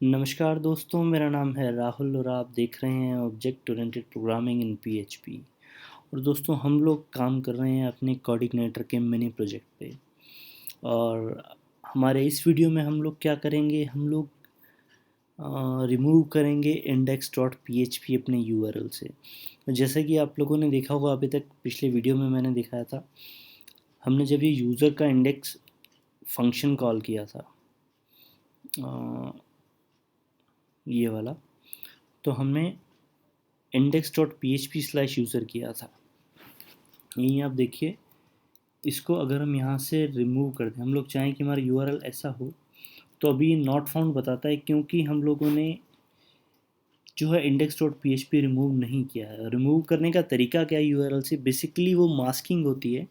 नमस्कार दोस्तों, मेरा नाम है राहुल और आप देख रहे हैं object oriented programming in PHP. और दोस्तों, हम लोग काम कर रहे हैं अपने कोऑर्डिनेटर के मिनी प्रोजेक्ट पे। और हमारे इस वीडियो में हम लोग क्या करेंगे, हम लोग रिमूव करेंगे इंडेक्स डॉट पी अपने यूआरएल से। जैसा कि आप लोगों ने देखा होगा, अभी तक पिछले वीडियो में मैंने दिखाया था, हमने जब ये यूज़र का इंडेक्स फंक्शन कॉल किया था, ये वाला, तो हमने index dot P slash user किया था। यहीं आप देखिए, इसको अगर हम यहाँ से रिमूव कर दें, हम लोग चाहें कि हमारा यूआरएल ऐसा हो, तो अभी ये नॉट फाउंड बताता है, क्योंकि हम लोगों ने जो है इंडेक्स डॉट पी रिमूव नहीं किया है। रिमूव करने का तरीका क्या है यूआरएल से, बेसिकली वो मास्किंग होती है।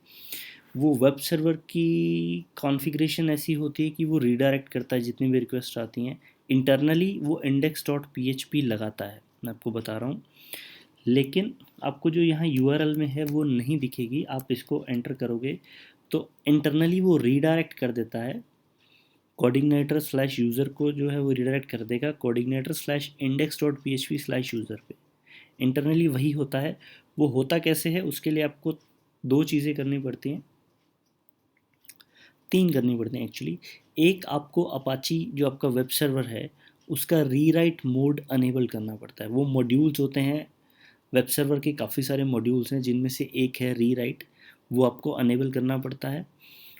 वो वेब सर्वर की कॉन्फ़िगरेशन ऐसी होती है कि वो रीडायरेक्ट करता है जितनी भी रिक्वेस्ट आती हैं। इंटरनली वो इंडेक्स डॉट पी लगाता है, मैं आपको बता रहा हूँ। लेकिन आपको जो यहाँ यूआरएल में है वो नहीं दिखेगी। आप इसको एंटर करोगे तो इंटरनली वो रीडायरेक्ट कर देता है कोऑर्डिनेटर स्लैश यूज़र को, जो है वो रीडायरेक्ट कर देगा coordinator slash index dot P slash user पे। इंटरनली वही होता है। वो होता कैसे है, उसके लिए आपको दो चीज़ें करनी पड़ती हैं, तीन करनी पड़ती हैं एक्चुअली। एक, आपको अपाची जो आपका वेब सर्वर है उसका रीराइट मोड अनेबल करना पड़ता है। वो मॉड्यूल्स होते हैं, वेब सर्वर के काफ़ी सारे मॉड्यूल्स हैं जिनमें से एक है रीराइट, वो आपको अनेबल करना पड़ता है।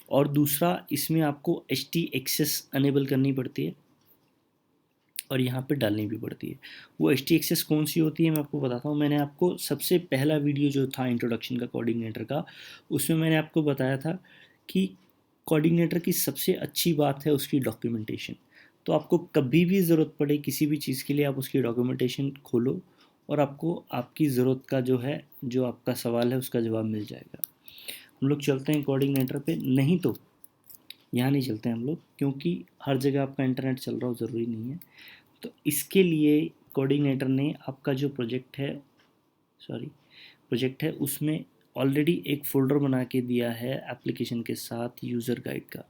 और दूसरा, इसमें आपको एच टी एक्सेस अनेबल करनी पड़ती है और यहाँ पे डालनी भी पड़ती है। वो एच टी एक्सेस कौन सी होती है मैं आपको बताता हूँ। मैंने आपको सबसे पहला वीडियो जो था इंट्रोडक्शन का कोऑर्डिनेटर का, उसमें मैंने आपको बताया था कि कोऑर्डिनेटर की सबसे अच्छी बात है उसकी डॉक्यूमेंटेशन। तो आपको कभी भी ज़रूरत पड़े किसी भी चीज़ के लिए, आप उसकी डॉक्यूमेंटेशन खोलो और आपको आपकी ज़रूरत का जो है, जो आपका सवाल है उसका जवाब मिल जाएगा। हम लोग चलते हैं कोऑर्डिनेटर पे, नहीं तो यहाँ नहीं चलते हैं हम लोग, क्योंकि हर जगह आपका इंटरनेट चल रहा हो ज़रूरी नहीं है। तो इसके लिए कोऑर्डिनेटर ने आपका जो प्रोजेक्ट है उसमें ऑलरेडी एक फ़ोल्डर बना के दिया है एप्लीकेशन के साथ यूज़र गाइड का।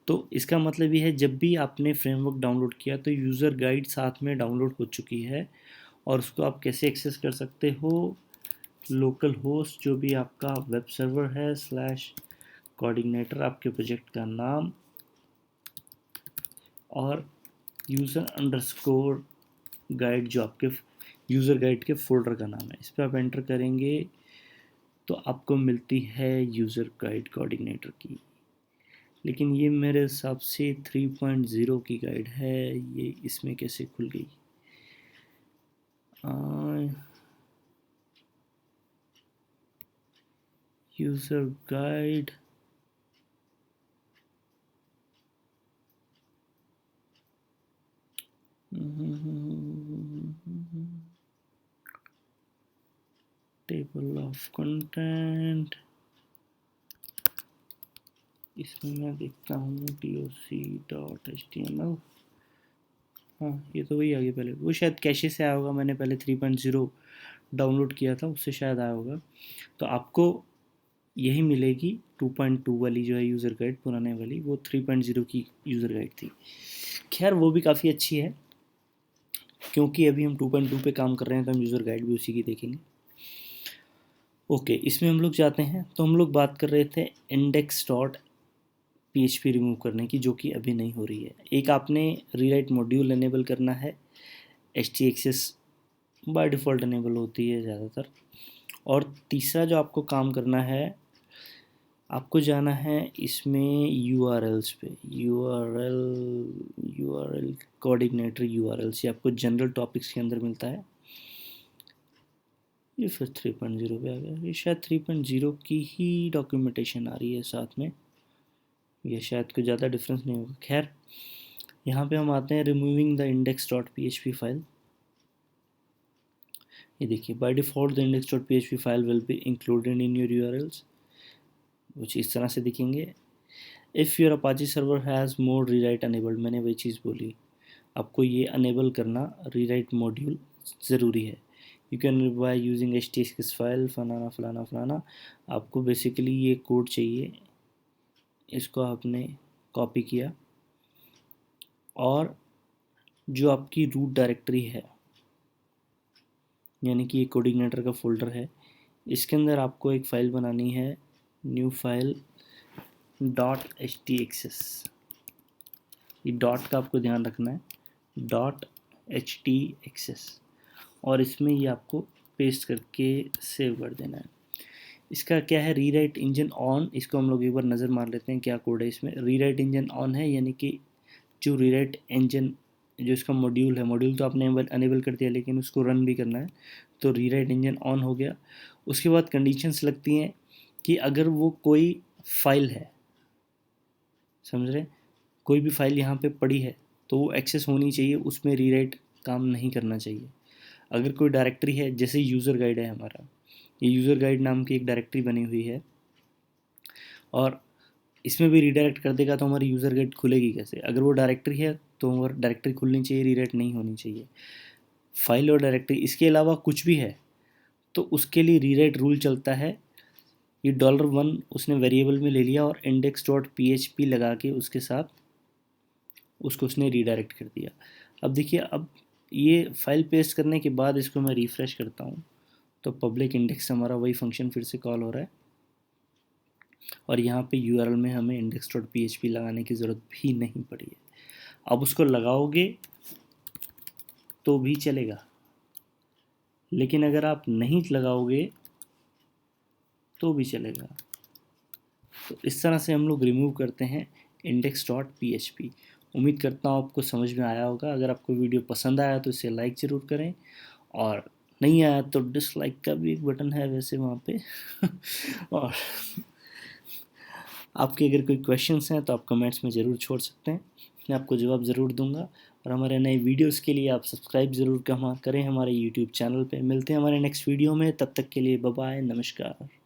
तो इसका मतलब ये है, जब भी आपने फ्रेमवर्क डाउनलोड किया तो यूज़र गाइड साथ में डाउनलोड हो चुकी है। और उसको आप कैसे एक्सेस कर सकते हो, लोकल होस्ट जो भी आपका वेब सर्वर है स्लैश कोऑर्डिनेटर, आपके प्रोजेक्ट का नाम, और यूज़र अंडरस्कोर गाइड जो आपके यूज़र गाइड के फोल्डर का नाम है। इस पर आप एंटर करेंगे तो आपको मिलती है यूज़र गाइड कोऑर्डिनेटर की। लेकिन ये मेरे हिसाब से 3.0 की गाइड है, ये इसमें कैसे खुल गई? User guide, table of content, इसमें मैं देखता हूँ doc.html। हाँ, ये तो वही आ गया। पहले वो शायद कैशे से आया होगा, मैंने पहले 3.0 डाउनलोड किया था, उससे शायद आया होगा। तो आपको यही मिलेगी 2.2 वाली जो है यूज़र गाइड, पुराने वाली वो 3.0 की यूज़र गाइड थी। खैर वो भी काफ़ी अच्छी है, क्योंकि अभी हम 2.2 पे काम कर रहे हैं तो हम यूज़र गाइड भी उसी की देखेंगे। ओके, इसमें हम लोग जाते हैं तो हम लोग बात कर रहे थे इंडेक्स डॉट पी रिमूव करने की, जो कि अभी नहीं हो रही है। एक, आपने रीराइट मॉड्यूल एनेबल करना है, H T access by default enable होती है ज़्यादातर। और तीसरा जो आपको काम करना है, आपको जाना है इसमें यूआरएल्स पे, यूआरएल कोऑर्डिनेटर यूआरएल्स, ये आपको जनरल टॉपिक्स के अंदर मिलता है। ये फिर 3.0 पे आ गया, ये शायद 3.0 की ही डॉक्यूमेंटेशन आ रही है साथ में, ये शायद कोई ज़्यादा डिफरेंस नहीं होगा। खैर, यहाँ पे हम आते हैं removing the index dot P file. ये देखिए, by default the index dot P file will be included in your URLs, कुछ इस तरह से दिखेंगे। If your Apache server has mode rewrite enabled, मैंने वही चीज़ बोली, आपको ये अनेबल करना रीराइट मॉड्यूल ज़रूरी है। You can by using H T x file फलाना फलाना फलाना। आपको बेसिकली ये कोड चाहिए, इसको आपने कॉपी किया और जो आपकी रूट डायरेक्टरी है, यानी कि ये कोऑर्डिनेटर का फोल्डर है, इसके अंदर आपको एक फ़ाइल बनानी है, न्यू फाइल .htxs। ये डॉट का आपको ध्यान रखना है, .htxs, और इसमें ये आपको पेस्ट करके सेव कर देना है। इसका क्या है, रीराइट इंजन ऑन। इसको हम लोग एक बार नज़र मार लेते हैं क्या कोड है इसमें। रीराइट इंजन ऑन है, यानी कि जो रीराइट इंजन जो इसका मॉड्यूल है, मॉड्यूल तो आपने अनेबल कर दिया लेकिन उसको रन भी करना है, तो रीराइट इंजन ऑन हो गया। उसके बाद कंडीशंस लगती हैं कि अगर वो कोई फाइल है, समझ रहे, कोई भी फाइल यहाँ पे पड़ी है तो वो एक्सेस होनी चाहिए, उसमें रीराइट काम नहीं करना चाहिए। अगर कोई डायरेक्टरी है, जैसे यूज़र गाइड है हमारा, ये यूज़र गाइड नाम की एक डायरेक्टरी बनी हुई है, और इसमें भी रीडायरेक्ट कर देगा तो हमारी यूज़र गाइड खुलेगी कैसे? अगर वो डायरेक्टरी है तो हमारी डायरेक्टरी खुलनी चाहिए, रीडायरेक्ट नहीं होनी चाहिए। फाइल और डायरेक्टरी, इसके अलावा कुछ भी है तो उसके लिए रीराइट रूल चलता है। ये $1 उसने वेरिएबल में ले लिया और index.php लगा के उसके साथ उसको उसने रीडायरेक्ट कर दिया। अब देखिए, अब ये फाइल पेस्ट करने के बाद इसको मैं रिफ़्रेश करता हूँ तो पब्लिक इंडेक्स हमारा वही फंक्शन फिर से कॉल हो रहा है, और यहाँ पे URL में हमें index.php लगाने की ज़रूरत भी नहीं पड़ी है। अब उसको लगाओगे तो भी चलेगा, लेकिन अगर आप नहीं लगाओगे तो भी चलेगा। तो इस तरह से हम लोग रिमूव करते हैं index.php। उम्मीद करता हूँ आपको समझ में आया होगा। अगर आपको वीडियो पसंद आया तो इसे लाइक ज़रूर करें, और नहीं आया तो डिसलाइक का भी एक बटन है वैसे वहाँ पे और आपके अगर कोई क्वेश्चंस हैं तो आप कमेंट्स में ज़रूर छोड़ सकते हैं, मैं आपको जवाब ज़रूर दूंगा। और हमारे नए वीडियोस के लिए आप सब्सक्राइब ज़रूर करें हमारे यूट्यूब चैनल पे। मिलते हैं हमारे नेक्स्ट वीडियो में, तब तक के लिए बाय बाय, नमस्कार।